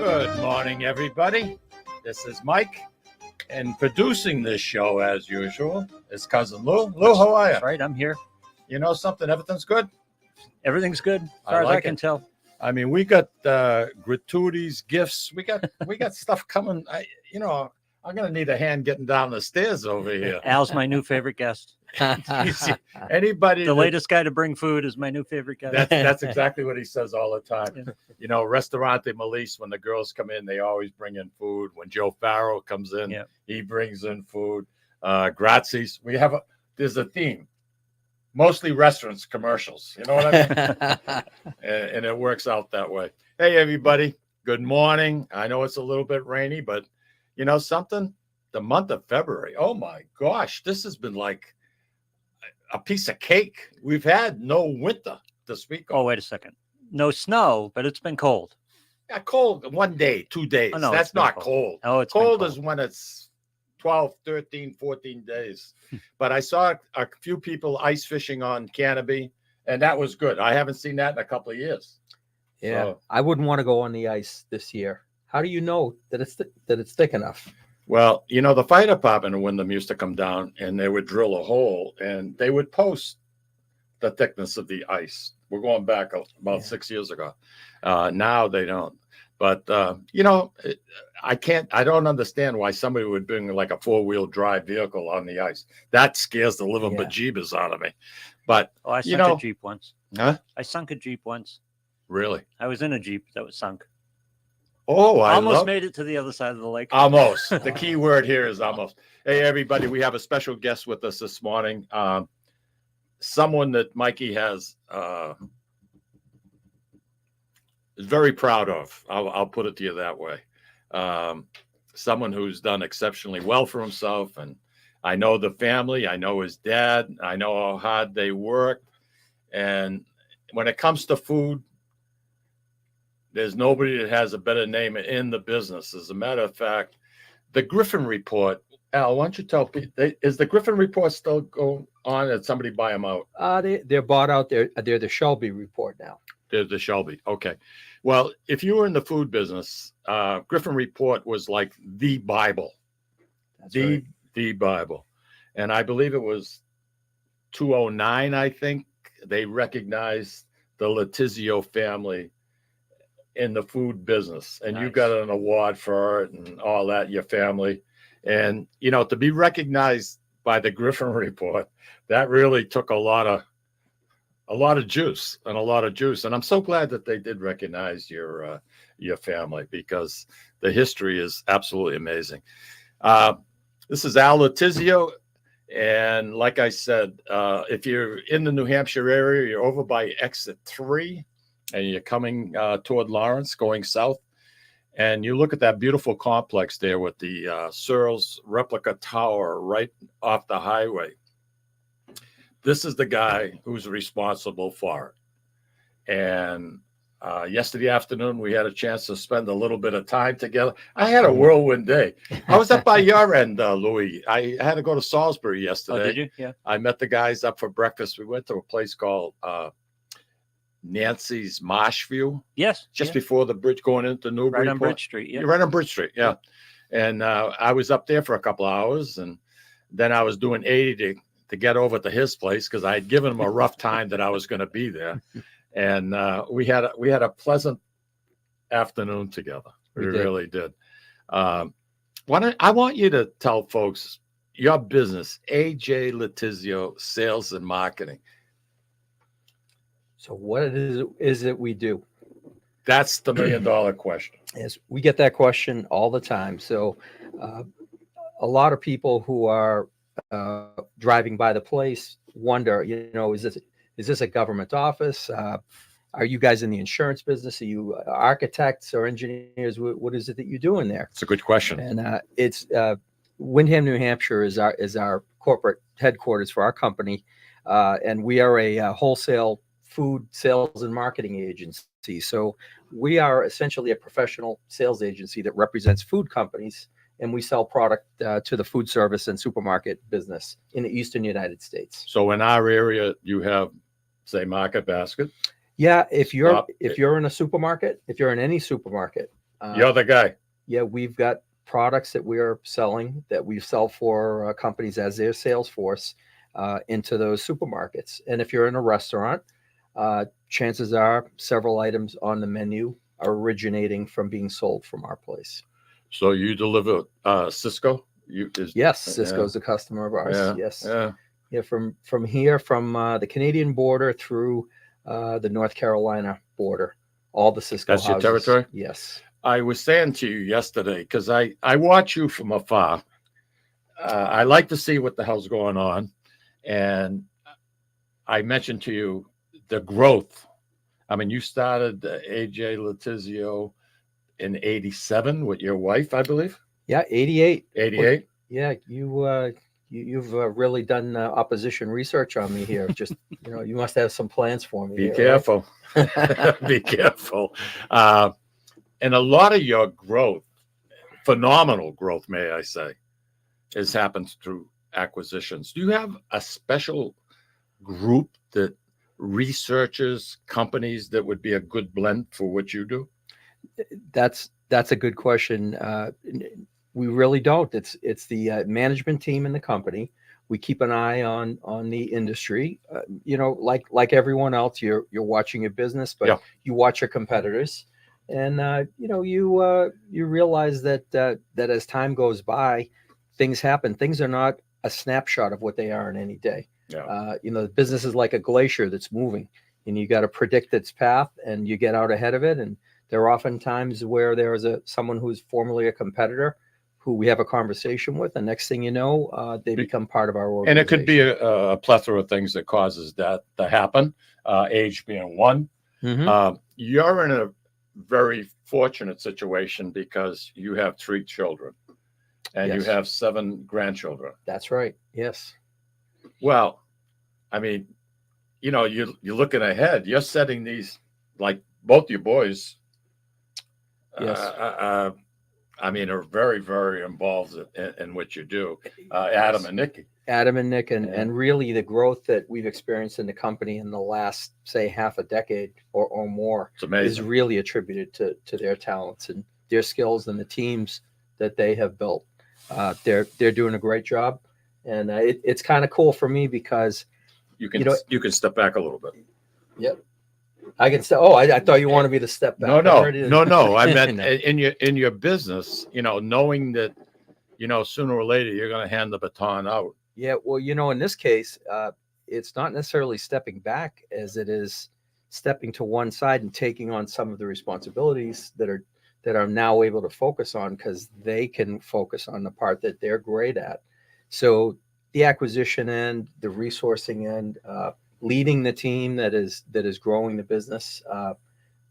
Good morning, everybody. This is Mike, and producing this show, as usual, is Cousin Lou. Lou, how are you? That's right, I'm here. You know something? Everything's good? Everything's good, as far as I can tell. I mean, we got gratuities, gifts. We got stuff coming. I'm going to need a hand getting down the stairs over here. Al's my new favorite guest. Anybody The latest guy to bring food is my new favorite guest. That's exactly what he says all the time. Yeah. You know, Restaurante Melise, when the girls come in, they always bring in food. When Joe Farrow comes in, he brings in food. Grazie's. There's a theme. Mostly restaurants, commercials. You know what I mean? and it works out that way. Hey, everybody. Good morning. I know it's a little bit rainy, but you know something? The month of February. Oh, my gosh. This has been like a piece of cake. We've had no winter to speak of. Oh, wait a second. No snow, but it's been cold. Yeah, cold 1 day, 2 days. Oh, no, that's not cold. Oh, it's cold is when it's 12, 13, 14 days. But I saw a few people ice fishing on Canopy, and that was good. I haven't seen that in a couple of years. Yeah, So, I wouldn't want to go on the ice this year. How do you know that it's thick enough? well, you know, the fire department in Wyndham used to come down, and they would drill a hole, and they would post the thickness of the ice. We're going back about 6 years ago. Now they don't. But, you know, I don't understand why somebody would bring like a 4-wheel drive vehicle on the ice. That scares the living bejeebers out of me. But, I sunk a Jeep once. Huh? I sunk a Jeep once. Really? I was in a Jeep that was sunk. Oh, I almost made it to the other side of the lake. Almost. The key word here is almost. Hey, everybody, we have a special guest with us this morning. Someone that Mikey is very proud of. I'll put it to you that way. Someone who's done exceptionally well for himself. And I know the family. I know his dad. I know how hard they work. And when it comes to food, there's nobody that has a better name in the business. As a matter of fact, the Griffin Report. Al, why don't you tell people, is the Griffin Report still going on? Did somebody buy them out? They're bought out. They're the Shelby Report now. They're the Shelby. Okay. Well, if you were in the food business, Griffin Report was like the Bible. That's right. The Bible. And I believe it was 2009, I think, they recognized the Letizio family in the food business. And you got an award for it and all that, your family. And, you know, to be recognized by the Griffin Report, that really took a lot of juice. And I'm so glad that they did recognize your family, because the history is absolutely amazing. This is Al Letizio. And like I said, if you're in the New Hampshire area, you're over by exit 3 and you're coming toward Lawrence, going south, and you look at that beautiful complex there with the Searles replica tower right off the highway. This is the guy who's responsible for it. And yesterday afternoon, we had a chance to spend a little bit of time together. I had a whirlwind day. I was up by your end, Louis. I had to go to Salisbury yesterday. Oh, did you? Yeah. I met the guys up for breakfast. We went to a place called Nancy's Marshview. Yes. Just before the bridge going into Newburyport. Right on Bridge Street. Yeah. Right on Bridge Street. Yeah. And I was up there for a couple of hours, and then I was doing 80 to get over to his place, because I had given him a rough time that I was going to be there. And we had a pleasant afternoon together. We really did. I want you to tell folks your business, A.J. Letizio Sales and Marketing. So what it is that we do? That's the $1 million question. Yes, we get that question all the time. So a lot of people who are driving by the place wonder, you know, is this a government office? Are you guys in the insurance business? Are you architects or engineers? What is it that you're doing there? It's a good question. And it's Windham, New Hampshire is our corporate headquarters for our company, and we are a wholesale food sales and marketing agency. So we are essentially a professional sales agency that represents food companies, and we sell product to the food service and supermarket business in the Eastern United States. So in our area, you have, say, Market Basket. Yeah, if you're in a supermarket, if you're in any supermarket, You're the guy. Yeah, we've got products that we are selling that we sell for companies as their sales force into those supermarkets. And if you're in a restaurant, chances are several items on the menu are originating from being sold from our place. So you deliver Cisco? Yes, Cisco's a customer of ours. Yeah, Yes. yeah. Yeah, from here, from the Canadian border through the North Carolina border, all the Cisco That's your houses. territory? Yes. I was saying to you yesterday, because I watch you from afar. I like to see what the hell's going on. And I mentioned to you the growth. I mean, you started A.J. Letizio in 87 with your wife, I believe. Yeah, 88. 88. Yeah, you've really done opposition research on me here. Just you must have some plans for me. Be here, careful. right? Be careful. And a lot of your growth, phenomenal growth, may I say, has happened through acquisitions. Do you have a special group that researches companies that would be a good blend for what you do? That's a good question. We really don't. It's the management team in the company. We keep an eye on the industry. Like everyone else, you're watching your business, but you watch your competitors, and you realize that as time goes by, things happen. Things are not a snapshot of what they are in any day. Yeah. The business is like a glacier that's moving, and you got to predict its path, and you get out ahead of it. And there are often times where there is someone who's formerly a competitor who we have a conversation with, and next thing you know, they become part of our organization. And it could be a plethora of things that causes that to happen, age being one. Mm-hmm. You're in a very fortunate situation because you have 3 children and you have 7 grandchildren. That's right. Yes. Well, I mean, you're looking ahead. You're setting these, like both your boys, Yes. I mean, are very, very involved in what you do. Adam and Nick. And really the growth that we've experienced in the company in the last, say, half a decade or more is really attributed to their talents and their skills and the teams that they have built. They're doing a great job, and it's kind of cool for me because you can step back a little bit. Yep. I can say, I thought you wanted me to step back. No. I meant in your business, knowing that, sooner or later you're going to hand the baton out. Yeah. Well, in this case, it's not necessarily stepping back as it is stepping to one side and taking on some of the responsibilities that are now able to focus on because they can focus on the part that they're great at. So the acquisition end, the resourcing end, leading the team that is growing the business,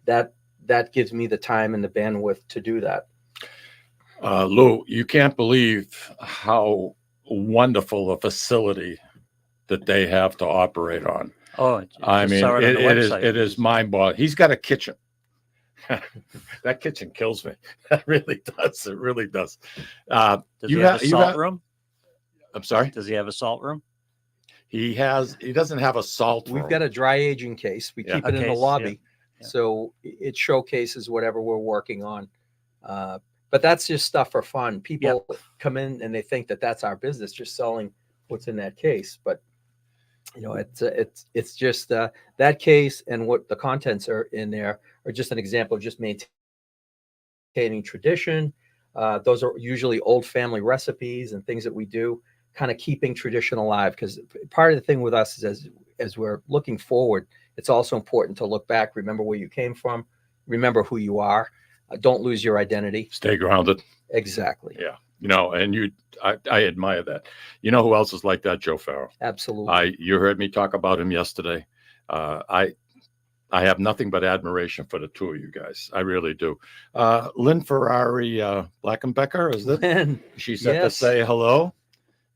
that gives me the time and the bandwidth to do that. Lou, you can't believe how wonderful a facility that they have to operate on. Oh, I mean, it is mind-boggling. He's got a kitchen. That kitchen kills me. That really does. It really does. Does he have a salt room? I'm sorry? Does he have a salt room? He doesn't have a salt room. We've got a dry aging case. We keep it in the lobby. Yeah. So it showcases whatever we're working on. But that's just stuff for fun. People come in and they think that that's our business, just selling what's in that case. But it's just that case and what the contents are in there are just an example of just maintaining tradition. Those are usually old family recipes and things that we do, kind of keeping tradition alive. Because part of the thing with us is as we're looking forward, it's also important to look back, remember where you came from, remember who you are. Don't lose your identity. Stay grounded. Exactly. Yeah. And I admire that. You know who else is like that? Joe Farrell. Absolutely. You heard me talk about him yesterday. I have nothing but admiration for the two of you guys. I really do. Lynn Ferrari Blackenbecker, is that? Lynn. She said to say hello.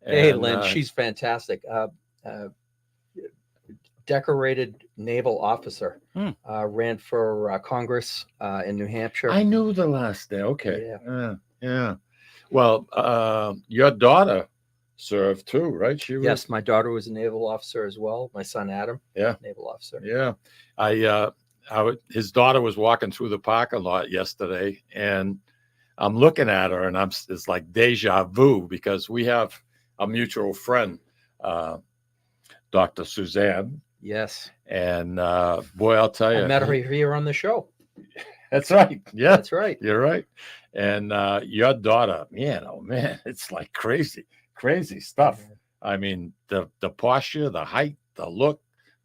Hey, Lynn, she's fantastic. Decorated naval officer, ran for Congress in New Hampshire. I knew the last day. Okay. Yeah. Well, your daughter served too, right? Yes, my daughter was a naval officer as well. My son Adam, naval officer. Yeah. his daughter was walking through the parking lot yesterday, and I'm looking at her, and it's like deja vu, because we have a mutual friend, Dr. Suzanne. Yes. And boy, I'll tell you, I met her here on the show. That's right. Yeah, that's right. You're right. And your daughter, man, oh man, it's like crazy stuff. Yeah. I mean, the posture, the height, the look,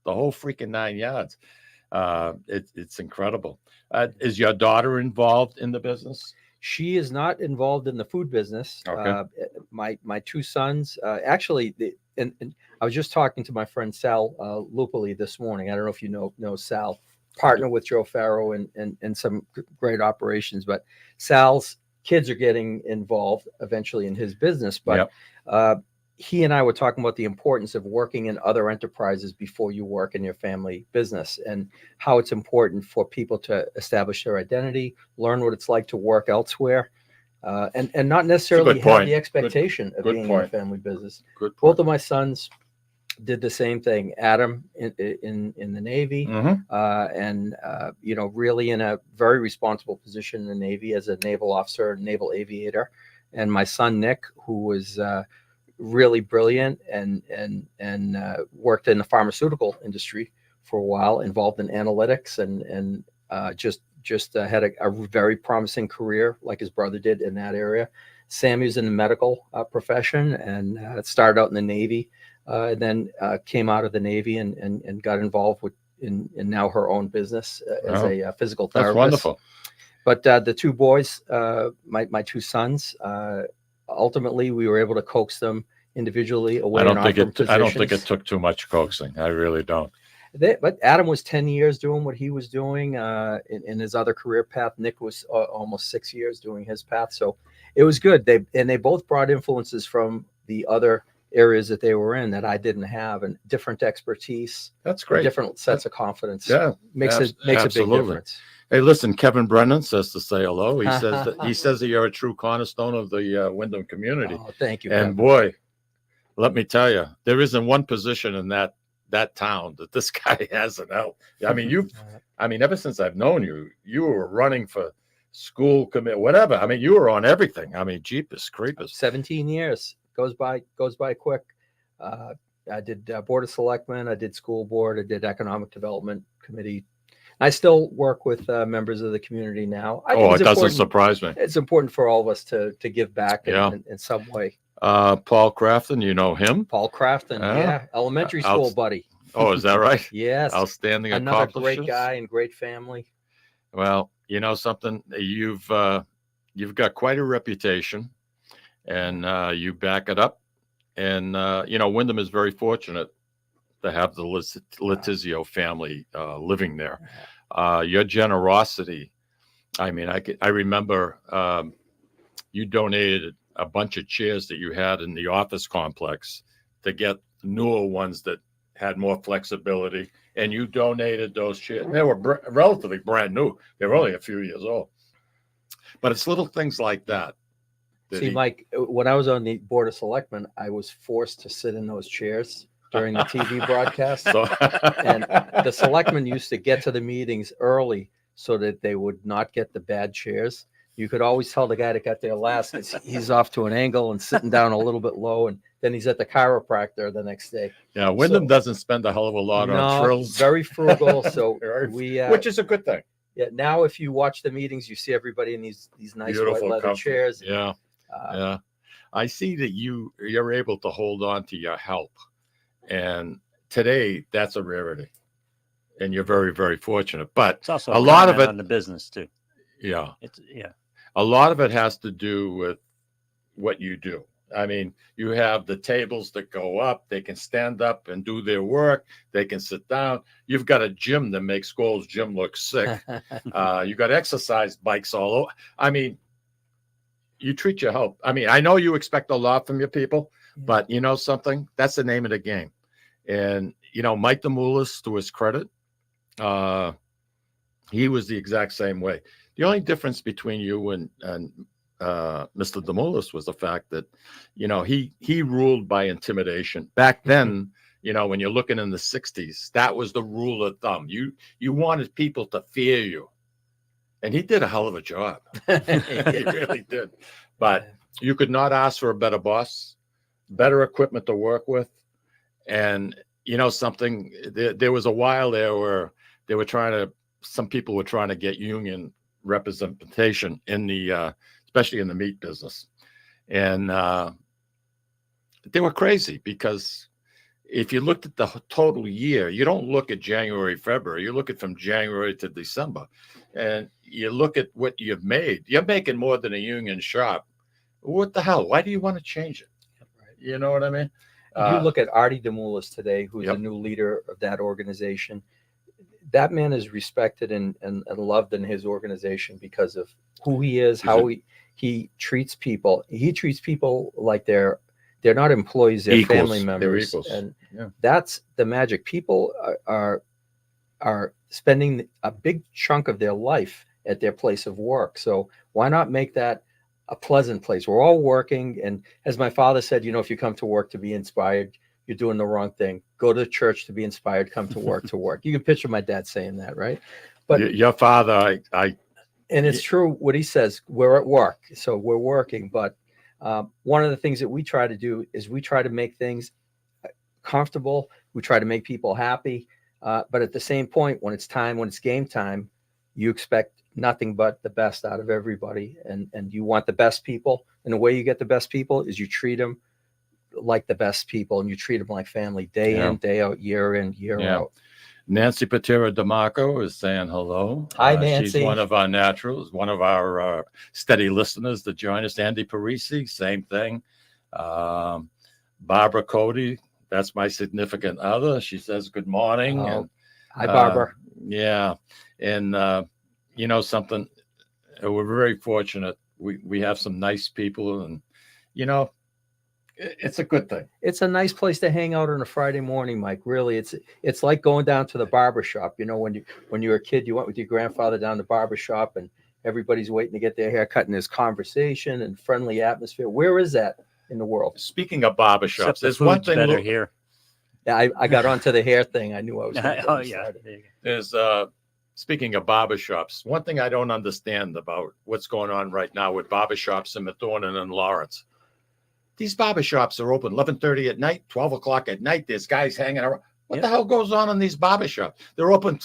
the whole freaking 9 yards. It's incredible. Is your daughter involved in the business? She is not involved in the food business. Okay. My two sons, actually, and I was just talking to my friend Sal Lupoli this morning. I don't know if you know Sal, partner with Joe Farrow and some great operations, but Sal's kids are getting involved eventually in his business. But he and I were talking about the importance of working in other enterprises before you work in your family business, and how it's important for people to establish their identity, learn what it's like to work elsewhere, and not necessarily have the expectation of being in a family business. Good point. Both of my sons did the same thing. Adam in the Navy, and really in a very responsible position in the Navy as a naval officer, naval aviator, and my son Nick, who was really brilliant and worked in the pharmaceutical industry for a while, involved in analytics, and just had a very promising career like his brother did in that area. Sammy's in the medical profession and started out in the Navy, and then came out of the Navy and got involved in now her own business as a physical therapist. That's wonderful. But the two boys, my two sons, ultimately we were able to coax them individually away. I don't think it took too much coaxing. I really don't. But Adam was 10 years doing what he was doing in his other career path. Nick was almost 6 years doing his path. So it was good. They both brought influences from the other areas that they were in that I didn't have, and different expertise. That's great. Different sets of confidence. Yeah, makes a big difference. Hey, listen, Kevin Brennan says to say hello. He says that you're a true cornerstone of the Wyndham community. Oh, thank you. And Kevin. boy, let me tell you, there isn't one position in that town that this guy hasn't held. I mean, ever since I've known you, you were running for school commit, whatever. I mean, you were on everything. I mean, Jeepers Creepers. 17 years goes by quick. I did Board of Selectmen. I did school board. I did Economic Development Committee. I still work with members of the community now. It doesn't surprise me. It's important for all of us to give back in some way. Paul Crafton, you know him? Paul Crafton, elementary school buddy. Oh, is that right? Yes. Outstanding. Another great guy and great family. Well, you know something, you've got quite a reputation, and you back it up. And Wyndham is very fortunate to have the Letizio family living there. Your generosity. I mean, I remember you donated a bunch of chairs that you had in the office complex to get newer ones that had more flexibility, and you donated those chairs. They were relatively brand new. They were only a few years old. But it's little things like that. See, Mike, when I was on the Board of Selectmen, I was forced to sit in those chairs during the TV broadcast. And the selectmen used to get to the meetings early so that they would not get the bad chairs. You could always tell the guy that got there last, he's off to an angle and sitting down a little bit low, and then he's at the chiropractor the next day. Yeah, Wyndham doesn't spend a hell of a lot on frills. Very frugal. So which is a good thing. Yeah. Now, if you watch the meetings, you see everybody in these nice beautiful white leather chairs. Yeah. Yeah. I see that you're able to hold on to your help. And today that's a rarity. And you're very, very fortunate. But it's also a lot of it on the business too. Yeah. A lot of it has to do with what you do. I mean, you have the tables that go up, they can stand up and do their work, they can sit down. You've got a gym that makes Gold's Gym look sick. You got exercise bikes all over. I mean, you treat your help. I mean, I know you expect a lot from your people, but you know something? That's the name of the game. And, Mike Demoulas, to his credit, he was the exact same way. The only difference between you and Mr. Demoulas was the fact that, he ruled by intimidation. Back then, when you're looking in the 60s, that was the rule of thumb. You wanted people to fear you. And he did a hell of a job. He really did. But you could not ask for a better boss, better equipment to work with. And, something, there was a while there where some people were trying to get union representation especially in the meat business. And they were crazy because if you looked at the total year, you don't look at January, February, you look at from January to December, and you look at what you've made. You're making more than a union shop. What the hell? Why do you want to change it? You know what I mean? If you look at Artie Demoulas today, who's Yep. the new leader of that organization, that man is respected and loved in his organization because of who he is, how he treats people. He treats people like they're not employees, they're Equals. family They're members. equals. And Yeah. that's the magic. People are spending a big chunk of their life at their place of work. So why not make that a pleasant place? We're all working. And as my father said, if you come to work to be inspired, you're doing the wrong thing. Go to church to be inspired, come to work to work. You can picture my dad saying that, right? But Your father, I and it's true what he says. We're at work, so we're working. But one of the things that we try to do is we try to make things comfortable. We try to make people happy. But at the same point, when it's game time, you expect nothing but the best out of everybody. And you want the best people. And the way you get the best people is you treat them like the best people, and you treat them like family day in, day out, year in, year out. Nancy Patera DeMarco is saying hello. Hi, Nancy. She's one of our naturals, one of our steady listeners that join us. Andy Parisi, same thing. Barbara Cody, that's my significant other. She says good morning. And, hi, Barbara. Yeah. And, something, we're very fortunate. We have some nice people, and, it's a good thing. It's a nice place to hang out on a Friday morning, Mike. Really, it's like going down to the barber shop. When you were a kid, you went with your grandfather down to the barber shop, and everybody's waiting to get their hair cut, and there's conversation and friendly atmosphere. Where is that in the world? Speaking of barber shops, There's there's one thing better here. Yeah, I got onto the hair thing. I knew I was. Oh yeah. There you go. There's speaking of barber shops, one thing I don't understand about what's going on right now with barber shops in Methuen and Lawrence. These barber shops are open 11:30 at night, 12 o'clock at night. There's guys hanging around. What the hell goes on in these barber shops? They're open.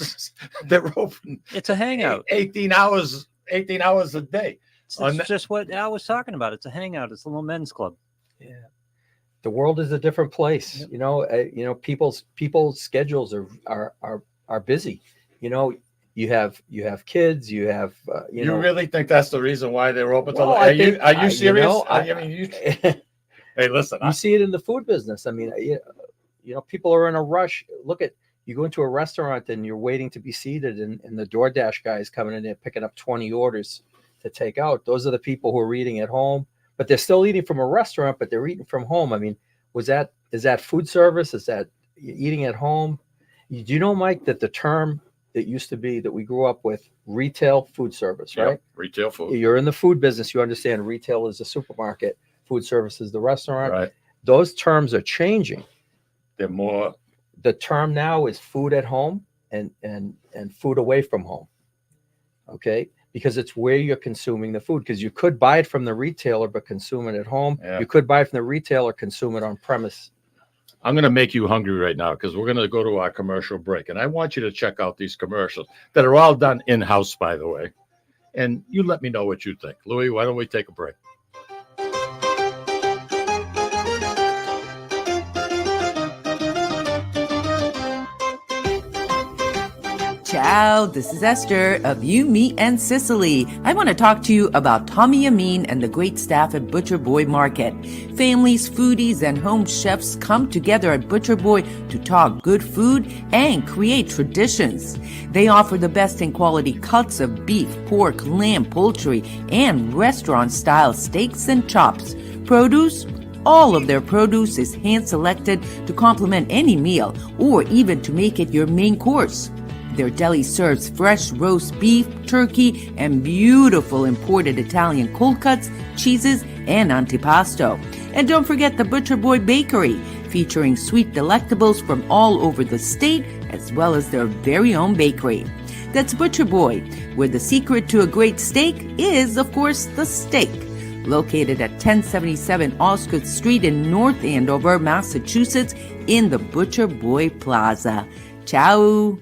They're open. It's a hangout. 18 hours a day. It's just what Al was talking about. It's a hangout. It's a little men's club. Yeah. The world is a different place. Yep. People's schedules are busy. You have kids. You have. You really think that's the reason why they're open? Well, are you serious? Hey, listen. You see it in the food business. I mean, people are in a rush. You go into a restaurant and you're waiting to be seated, and the DoorDash guy is coming in there picking up 20 orders to take out. Those are the people who are eating at home, but they're still eating from a restaurant, but they're eating from home. I mean, is that food service? Is that eating at home? Do you know, Mike, that the term that used to be that we grew up with, retail food service, right? Yep, retail food. You're in the food business. You understand retail is the supermarket. Food service is the restaurant. Right. Those terms are changing. They're more. The term now is food at home and food away from home. Okay, because it's where you're consuming the food. Because you could buy it from the retailer but consume it at home. Yeah. You could buy it from the retailer, consume it on premise. I'm going to make you hungry right now because we're going to go to our commercial break, and I want you to check out these commercials that are all done in-house, by the way. And you let me know what you think. Louis, why don't we take a break? Ciao, this is Esther of You, Me, and Sicily. I want to talk to you about Tommy Amin and the great staff at Butcher Boy Market. Families, foodies, and home chefs come together at Butcher Boy to talk good food and create traditions. They offer the best in quality cuts of beef, pork, lamb, poultry, and restaurant-style steaks and chops. Produce? All of their produce is hand-selected to complement any meal or even to make it your main course. Their deli serves fresh roast beef, turkey, and beautiful imported Italian cold cuts, cheeses, and antipasto. And don't forget the Butcher Boy Bakery, featuring sweet delectables from all over the state, as well as their very own bakery. That's Butcher Boy, where the secret to a great steak is, of course, the steak. Located at 1077 Osgood Street in North Andover, Massachusetts, in the Butcher Boy Plaza. Ciao!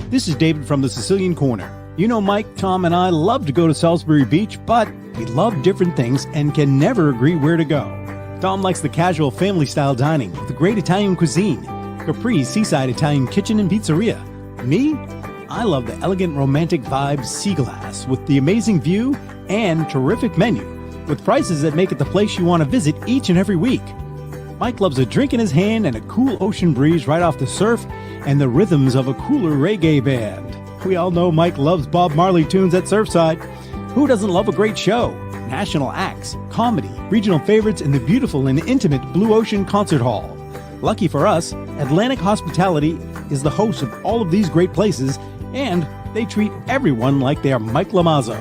This is David from the Sicilian Corner. You know, Mike, Tom, and I love to go to Salisbury Beach, but we love different things and can never agree where to go. Tom likes the casual family-style dining with the great Italian cuisine, Capri's Seaside Italian Kitchen and Pizzeria. Me? I love the elegant romantic vibes Sea Glass with the amazing view and terrific menu, with prices that make it the place you want to visit each and every week. Mike loves a drink in his hand and a cool ocean breeze right off the surf and the rhythms of a cooler reggae band. We all know Mike loves Bob Marley tunes at Surfside. Who doesn't love a great show? National acts, comedy, regional favorites, and the beautiful and intimate Blue Ocean Concert Hall. Lucky for us, Atlantic Hospitality is the host of all of these great places, and they treat everyone like they are Mike Lamazzo.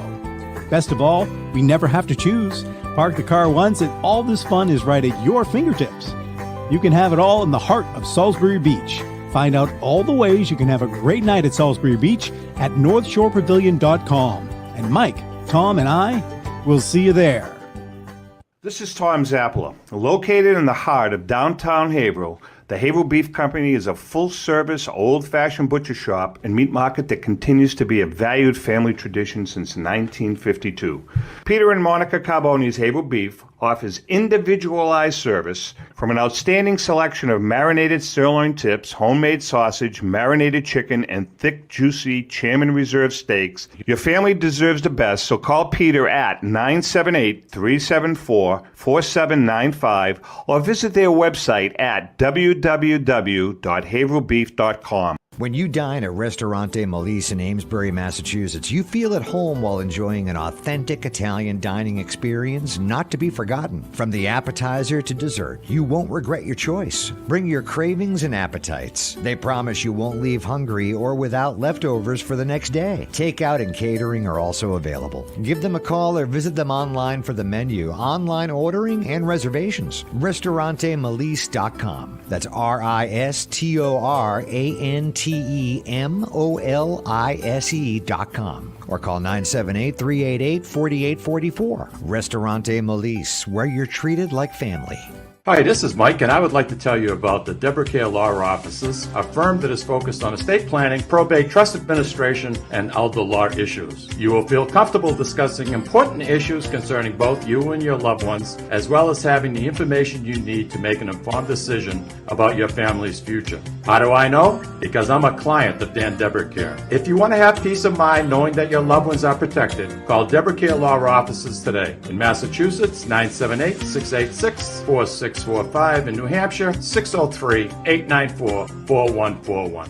Best of all, we never have to choose. Park the car once and all this fun is right at your fingertips. You can have it all in the heart of Salisbury Beach. Find out all the ways you can have a great night at Salisbury Beach at northshorepavilion.com. And Mike, Tom, and I will see you there. This is Tom Zappala. Located in the heart of downtown Haverhill, the Haverhill Beef Company is a full-service, old-fashioned butcher shop and meat market that continues to be a valued family tradition since 1952. Peter and Monica Carboni's Haverhill Beef offers individualized service from an outstanding selection of marinated sirloin tips, homemade sausage, marinated chicken, and thick, juicy Chairman Reserve steaks. Your family deserves the best, so call Peter at 978-374-4795 or visit their website at www.haverhillbeef.com. When you dine at Ristorante Melisse in Amesbury, Massachusetts, you feel at home while enjoying an authentic Italian dining experience not to be forgotten. From the appetizer to dessert, you won't regret your choice. Bring your cravings and appetites. They promise you won't leave hungry or without leftovers for the next day. Takeout and catering are also available. Give them a call or visit them online for the menu, online ordering, and reservations. RistoranteMelisse.com. That's RistoranteMolise.com or call 978-388-4844. Ristorante Melisse, where you're treated like family. Hi, this is Mike, and I would like to tell you about the Deborah Care Law Offices, a firm that is focused on estate planning, probate, trust administration, and elder law issues. You will feel comfortable discussing important issues concerning both you and your loved ones, as well as having the information you need to make an informed decision about your family's future. How do I know? Because I'm a client of Dan Deborah Care. If you want to have peace of mind knowing that your loved ones are protected, call Deborah Care Law Offices today. In Massachusetts, 978-686-4645. In New Hampshire, 603-894-4141.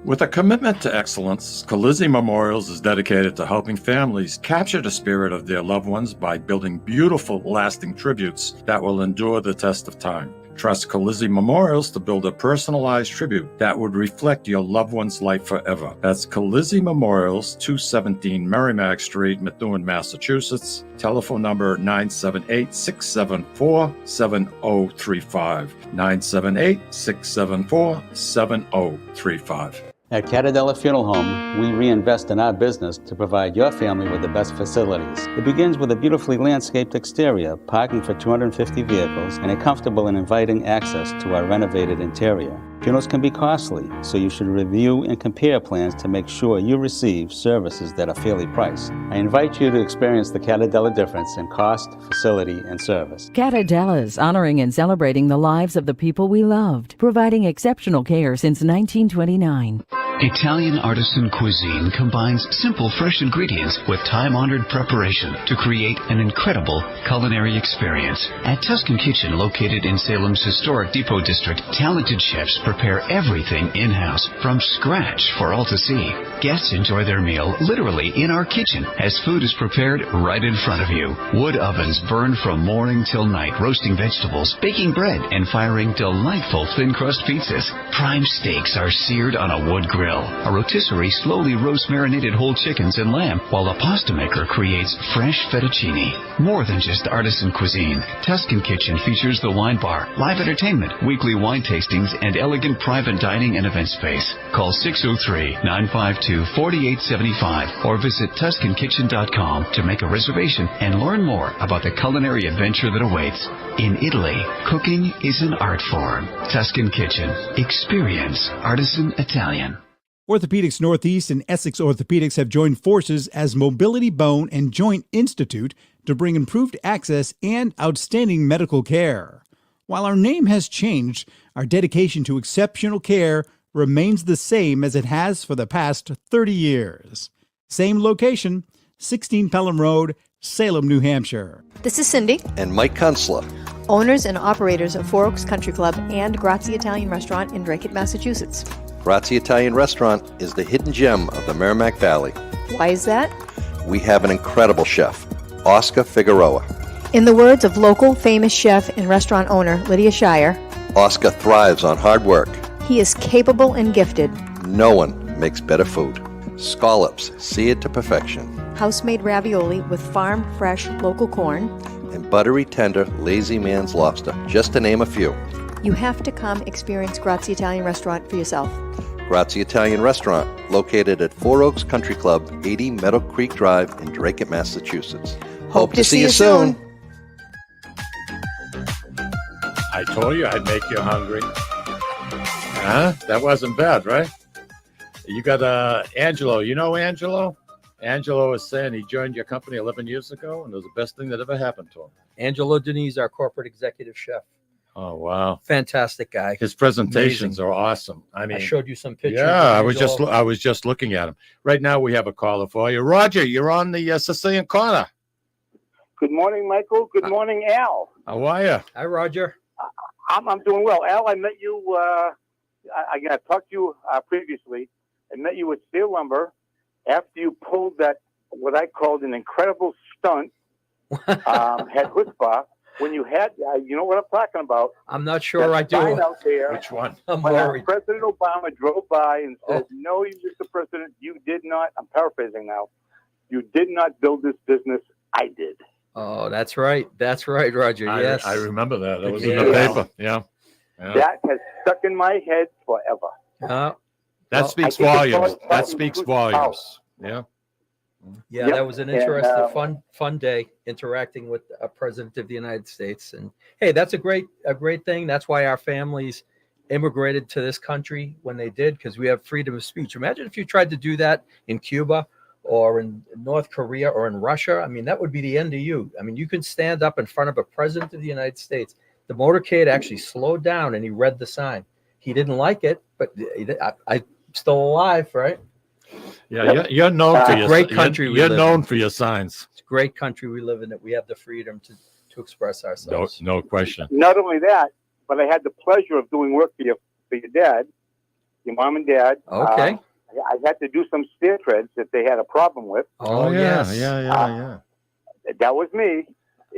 With a commitment to excellence, Colizzi Memorials is dedicated to helping families capture the spirit of their loved ones by building beautiful, lasting tributes that will endure the test of time. Trust Colizzi Memorials to build a personalized tribute that would reflect your loved one's life forever. That's Colizzi Memorials, 217 Merrimack Street, Methuen, Massachusetts. Telephone number 978-674-7035. 978-674-7035. At Catadella Funeral Home, we reinvest in our business to provide your family with the best facilities. It begins with a beautifully landscaped exterior, parking for 250 vehicles, and a comfortable and inviting access to our renovated interior. Funerals can be costly, so you should review and compare plans to make sure you receive services that are fairly priced. I invite you to experience the Catadella difference in cost, facility, and service. Catadella's honoring and celebrating the lives of the people we loved, providing exceptional care since 1929. Italian artisan cuisine combines simple, fresh ingredients with time-honored preparation to create an incredible culinary experience. At Tuscan Kitchen, located in Salem's historic Depot District, talented chefs prepare everything in-house from scratch for all to see. Guests enjoy their meal literally in our kitchen as food is prepared right in front of you. Wood ovens burn from morning till night, roasting vegetables, baking bread, and firing delightful thin-crust pizzas. Prime steaks are seared on a wood grill. grill. A rotisserie slowly roasts marinated whole chickens and lamb, while a pasta maker creates fresh fettuccine. More than just artisan cuisine, Tuscan Kitchen features the wine bar, live entertainment, weekly wine tastings, and elegant private dining and event space. Call 603-952-4875 or visit TuscanKitchen.com to make a reservation and learn more about the culinary adventure that awaits. In Italy, cooking is an art form. Tuscan Kitchen. Experience artisan Italian. Orthopedics Northeast and Essex Orthopedics have joined forces as Mobility Bone and Joint Institute to bring improved access and outstanding medical care. While our name has changed, our dedication to exceptional care remains the same as it has for the past 30 years. Same location, 16 Pelham Road, Salem, New Hampshire. This is Cindy, and Mike Kunstler, owners and operators of Four Oaks Country Club and Grazie Italian Restaurant in Drake, Massachusetts. Grazie Italian Restaurant is the hidden gem of the Merrimack Valley. Why is that? We have an incredible chef, Oscar Figueroa. In the words of local famous chef and restaurant owner Lydia Shire, Oscar thrives on hard work. He is capable and gifted. No one makes better food. Scallops, seared to perfection. House-made ravioli with farm-fresh local corn. And buttery, tender, lazy man's lobster, just to name a few. You have to come experience Grazie Italian Restaurant for yourself. Grazie Italian Restaurant, located at Four Oaks Country Club, 80 Meadow Creek Drive in Drake, Massachusetts. Hope to see you soon. I told you I'd make you hungry. Huh? That wasn't bad, right? You got Angelo. You know Angelo? Angelo is saying he joined your company 11 years ago, and it was the best thing that ever happened to him. Angelo Denise, our corporate executive chef. Oh, wow. Fantastic guy. His presentations are awesome. I mean, I showed you some pictures. Yeah, I was just looking at him. Right now we have a caller for you. Roger, you're on the Sicilian Corner. Good morning, Michael. Good morning, Al. How are you? Hi, Roger. I'm doing well. Al, I met you, I talked to you previously. I met you at Steel Lumber after you pulled that, what I called an incredible stunt, had chutzpah. When you had, you know what I'm talking about. I'm not sure I do. Out there, which one? I'm worried. President Obama drove by and said, "No, you, Mr. President, you did not." I'm paraphrasing now. You did not build this business. I did. Oh, that's right. That's right, Roger. Yes, I remember that. It was in the paper. Yeah. That has stuck in my head forever. That speaks volumes. That speaks volumes. Yeah. Yeah, that was an interesting, fun day interacting with a president of the United States. And hey, that's a great thing. That's why our families immigrated to this country when they did, because we have freedom of speech. Imagine if you tried to do that in Cuba or in North Korea or in Russia. I mean, that would be the end of you. I mean, you can stand up in front of a president of the United States. The motorcade actually slowed down and he read the sign. He didn't like it, but I'm still alive, right? Yeah, you're known for your great country. You're known for your signs. It's a great country we live in, that we have the freedom to express ourselves. No question. Not only that, but I had the pleasure of doing work for your dad, your mom and dad. Okay. I had to do some stair treads that they had a problem with. Oh yes. Yeah. That was me,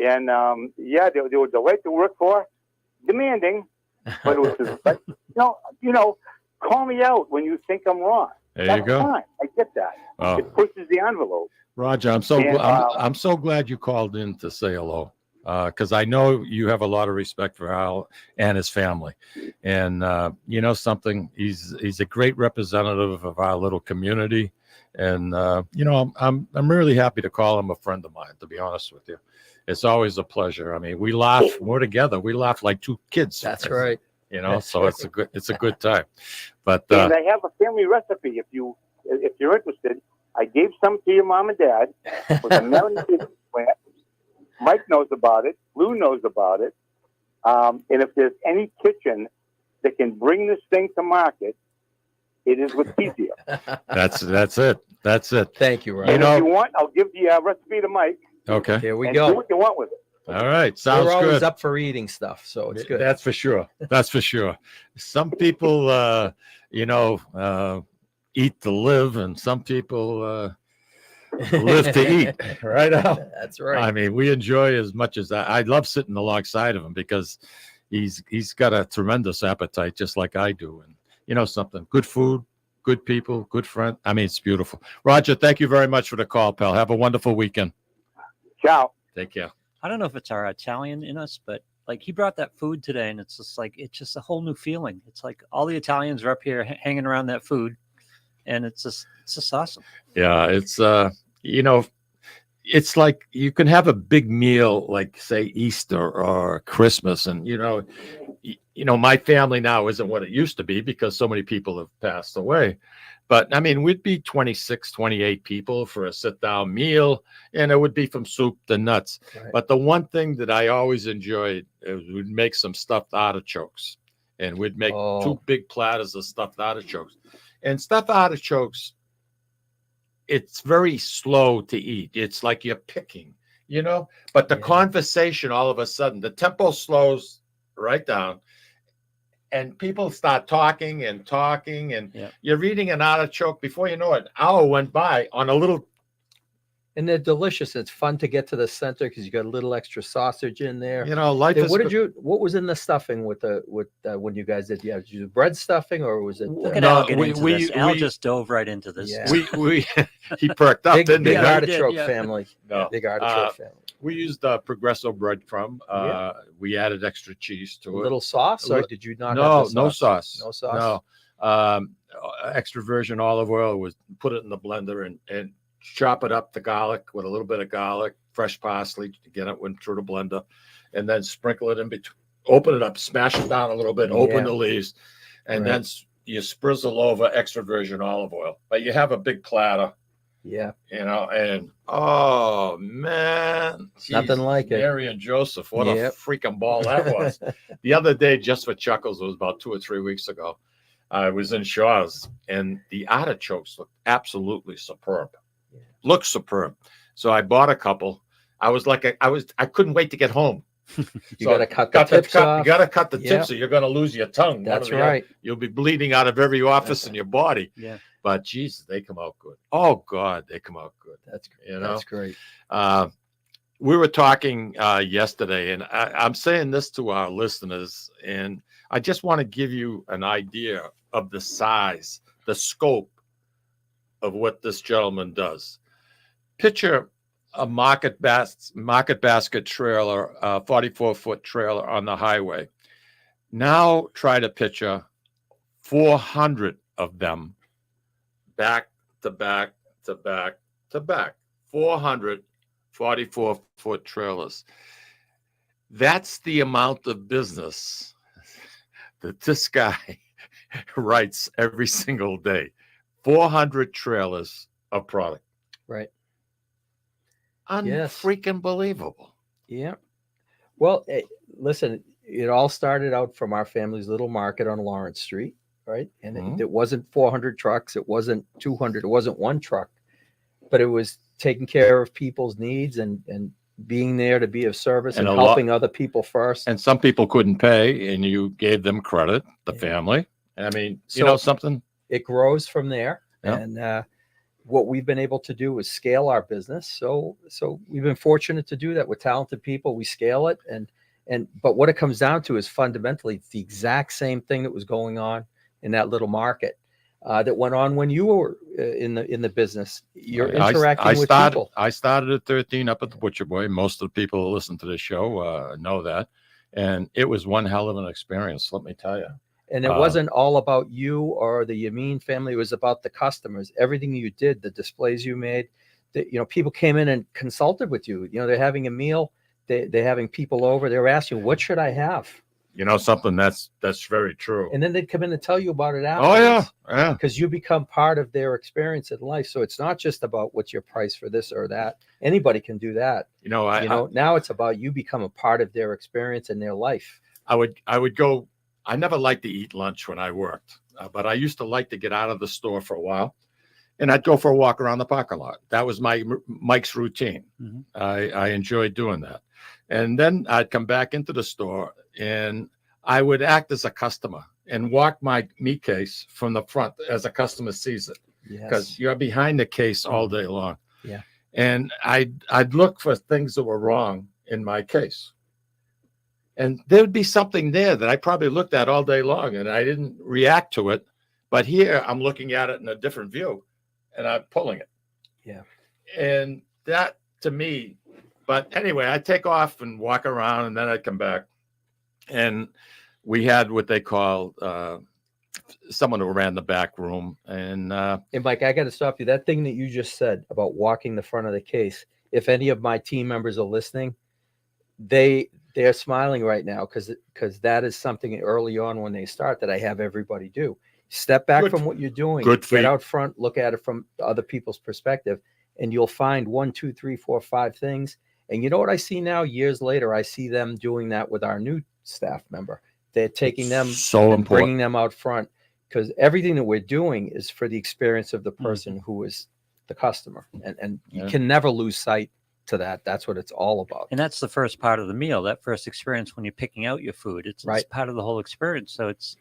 and they were delight to work for, demanding, but it was but, you know, call me out when you think I'm wrong. There you go. Fine. I get that. Oh. It pushes the envelope. Roger, I'm so glad you called in to say hello, because I know you have a lot of respect for Al and his family, and you know something, he's a great representative of our little community, and I'm really happy to call him a friend of mine. To be honest with you, it's always a pleasure. I mean, we laugh. We're together. We laugh like two kids. That's right. So it's a good time. But and I have a family recipe. If you're interested, I gave some to your mom and dad with a melon plant. Mike knows about it. Lou knows about it. And if there's any kitchen that can bring this thing to market, it is Letizio. That's it. Thank you, Rob. And if you want, I'll give the recipe to Mike. Okay. Here we and go. Do what you want with it. All right. Sounds We're always good. up for eating stuff, so it's good. That's for sure. Some people, eat to live, and some people live to eat. Right, Al? That's right. I mean, we enjoy as much as that. I love sitting alongside of him because he's got a tremendous appetite, just like I do. And something, good food, good people, good friend. I mean, it's beautiful. Roger, thank you very much for the call, pal. Have a wonderful weekend. Ciao. Take care. I don't know if it's our Italian in us, but like he brought that food today, and it's just a whole new feeling. It's like all the Italians are up here hanging around that food, and it's just awesome. Yeah, it's it's like you can have a big meal like say Easter or Christmas, and my family now isn't what it used to be because so many people have passed away. But I mean, we'd be 26, 28 people for a sit-down meal, and it would be from soup to nuts. Right. But the one thing that I always enjoyed is we'd make some stuffed artichokes, and we'd make 2 big platters of stuffed artichokes. And stuffed artichokes, it's very slow to eat. It's like you're picking, but the conversation, all of a sudden, the tempo slows right down. And people start talking, and you're eating an artichoke. Before you know it, an hour went by on a little. And they're delicious. It's fun to get to the center because you got a little extra sausage in there. Life is. What was in the stuffing with when you guys did? Yeah, did you do bread stuffing or was it? Look at Al get into this. Al just dove right into this. Yeah. We he perked up, didn't he? Big artichoke family. No. Big artichoke family. We used Progresso breadcrumb. We added extra cheese to it. A little sauce, or did you not? No sauce. No sauce. No. Extra virgin olive oil was put it in the blender and chop it up, the garlic with a little bit of garlic, fresh parsley to get it through the blender, and then sprinkle it in between. Open it up, smash it down a little bit, open the leaves, and then you sprizzle over extra virgin olive oil. But you have a big platter. Yeah. And oh man, nothing like it. Mary and Joseph, what a freaking ball that was. The other day, just for chuckles, it was about 2 or 3 weeks ago. I was in Shaw's, and the artichokes looked absolutely superb. Looked superb. So I bought a couple. I couldn't wait to get home. You got to cut the tips off. You got to cut the tips, or you're going to lose your tongue. That's right. You'll be bleeding out of every orifice in your body. Yeah. But Jesus, they come out good. Oh God, they come out good. That's great. That's great. We were talking yesterday, and I'm saying this to our listeners, and I just want to give you an idea of the size, the scope of what this gentleman does. Picture a market basket trailer, 44-foot trailer on the highway. Now try to picture 400 of them back to back to back to back. 400 44-foot trailers. That's the amount of business that this guy writes every single day. 400 trailers of product. Right. Unfreaking believable. Yeah. Well, listen, it all started out from our family's little market on Lawrence Street, right? And it wasn't 400 trucks. It wasn't 200. It wasn't one truck. But it was taking care of people's needs and being there to be of service and helping other people first. And some people couldn't pay, and you gave them credit, the family. I mean, you know something? It grows from there. Yeah. And what we've been able to do is scale our business. So we've been fortunate to do that with talented people. We scale it. But what it comes down to is fundamentally the exact same thing that was going on in that little market. That went on when you were in the business. You're interacting with people. I started at 13 up at the Butcher Boy. Most of the people who listen to this show know that. And it was one hell of an experience, let me tell you. And it wasn't all about you or the Yamin family. It was about the customers. Everything you did, the displays you made, people came in and consulted with you. They're having a meal. They're having people over. They're asking, what should I have? Something that's very true. And then they'd come in and tell you about it afterwards. Oh, yeah. Because you become part of their experience in life. So it's not just about what's your price for this or that. Anybody can do that. Now it's about you become a part of their experience in their life. I would go. I never liked to eat lunch when I worked, but I used to like to get out of the store for a while, and I'd go for a walk around the parking lot. That was Mike's routine. Mm-hmm. I enjoyed doing that. And then I'd come back into the store, and I would act as a customer and walk my meat case from the front as a customer sees it, because you're behind the case all day long. Yeah. And I'd look for things that were wrong in my case. And there would be something there that I probably looked at all day long, and I didn't react to it But here I'm looking at it in a different view, and I'm pulling it. Yeah. And that to me, but anyway, I take off and walk around, and then I come back, and we had what they call someone who ran the back room, and Hey, Mike, I got to stop you. That thing that you just said about walking the front of the case, if any of my team members are listening, they're smiling right now because that is something early on when they start that I have everybody do. Step back Good. from what you're doing. Good for Get you. out front, look at it from other people's perspective, and you'll find 1, 2, 3, 4, 5 things. And you know what I see now? Years later, I see them doing that with our new staff member. They're taking them so and important. bringing them out front, because everything that we're doing is for the experience of the person who is the customer. And you can never lose sight to that. That's what it's all about. And that's the first part of the meal, that first experience when you're picking out your food. It's part of the whole experience. So it's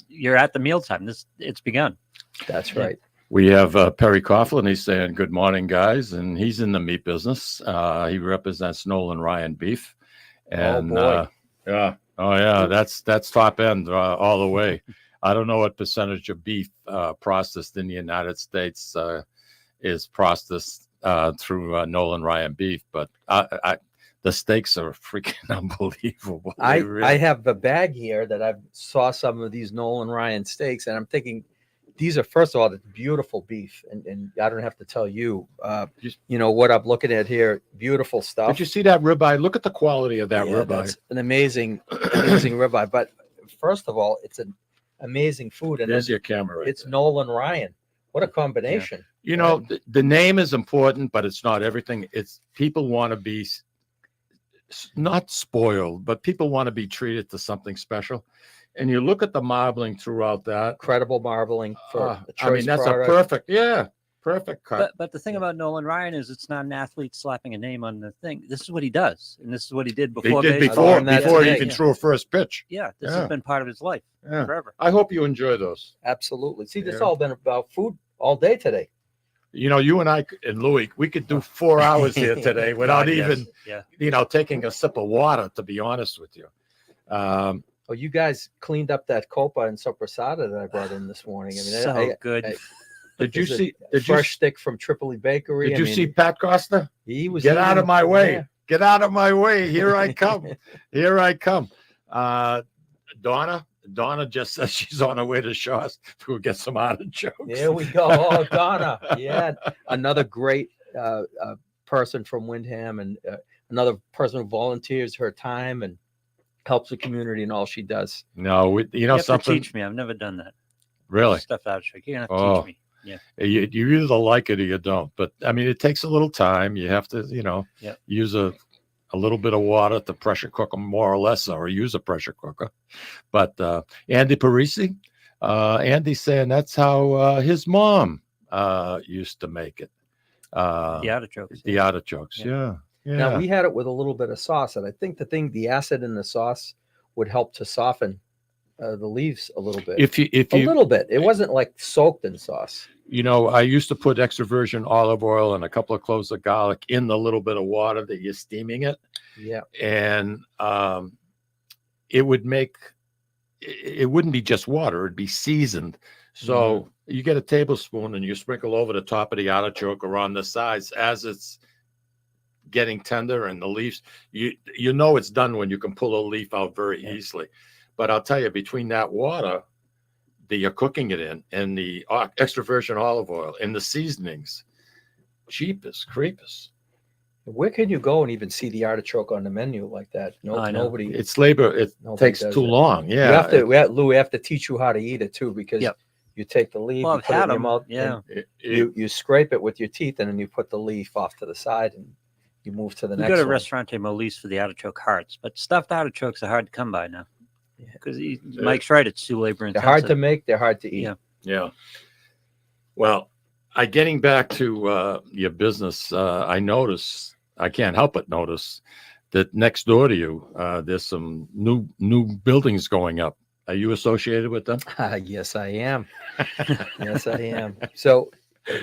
you're at the mealtime. It's begun. That's right. We have Perry Coughlin. He's saying, good morning, guys. And he's in the meat business. He represents Nolan Ryan Beef. And, boy. yeah. Oh, yeah. That's top end all the way. I don't know what percentage of beef processed in the United States is processed through Nolan Ryan Beef, but the steaks are freaking unbelievable. I have a bag here that I saw some of these Nolan Ryan steaks, and I'm thinking these are, first of all, the beautiful beef, and I don't have to tell you, you know what I'm looking at here. Beautiful stuff. Did you see that ribeye? Look at the quality of that Yeah, ribeye. that's an amazing ribeye. But first of all, it's an amazing food, and There's your camera. Right it's there. Nolan Ryan. What a combination! You know, the name is important, but it's not everything. It's people want to be not spoiled, but people want to be treated to something special. And you look at the marbling throughout that. Incredible marbling for a choice I mean, that's product. a perfect cut. But the thing about Nolan Ryan is it's not an athlete slapping a name on the thing. This is what he does, and this is what he did before. He did baseball. before he even threw a first pitch. Yeah, this has been part of his life forever. I hope you enjoy those. Absolutely. See, this all been about food all day today. You know, you and I and Louis, we could do 4 hours here today without God, even, you know, taking a sip of water, to be honest with you. Oh, you guys cleaned up that copa and sopressata that I brought in this morning. I mean, So good. Did you see? Fresh stick from Tripoli Bakery? Did you see Pat Costa? He was. Get out of my way! Yeah. Get out of my way! Here I come! Here I come! Donna just says she's on her way to Shaw's to get some artichokes. There we go. Oh, Donna. Yeah, another great person from Windham, and another person who volunteers her time and helps the community in all she does. No, you have something. to teach me. I've never done that. Really? Stuff out. You're gonna have to teach me. Yeah. You either like it or you don't. But I mean, it takes a little time. You have to, you know, use a little bit of water to pressure cook them more or less, or use a pressure cooker. But Andy Parisi, Andy's saying that's how his mom used to make it. The artichokes. The artichokes, yeah. Now, we had it with a little bit of sauce, and I think the acid in the sauce would help to soften the leaves a little bit. If you a little bit, it wasn't like soaked in sauce. You know, I used to put extra virgin olive oil and a couple of cloves of garlic in the little bit of water that you're steaming it. Yeah. And it wouldn't be just water, it'd be seasoned. So you get a tablespoon and you sprinkle over the top of the artichoke or on the sides as it's getting tender, and the leaves, you know it's done when you can pull a leaf out very easily. But I'll tell you, between that water that you're cooking it in and the extra virgin olive oil and the seasonings, Jeepers Creepers. Where can you go and even see the artichoke on the menu like that? Nobody. It's labor. It takes too long. Yeah. Lou, we have to teach you how to eat it too, because you take the leaf, you put it in your mouth, you scrape it with your teeth, and then you put the leaf off to the side and you move to the next You go to one. Restaurante Molise for the artichoke hearts, but stuffed artichokes are hard to come by now. Because Mike's right, it's too labor intensive. They're hard to make, they're hard to eat. Yeah. Well, getting back to your business, I can't help but notice that next door to you, there's some new buildings going up. Are you associated with them? Yes, I am. Yes, I am. So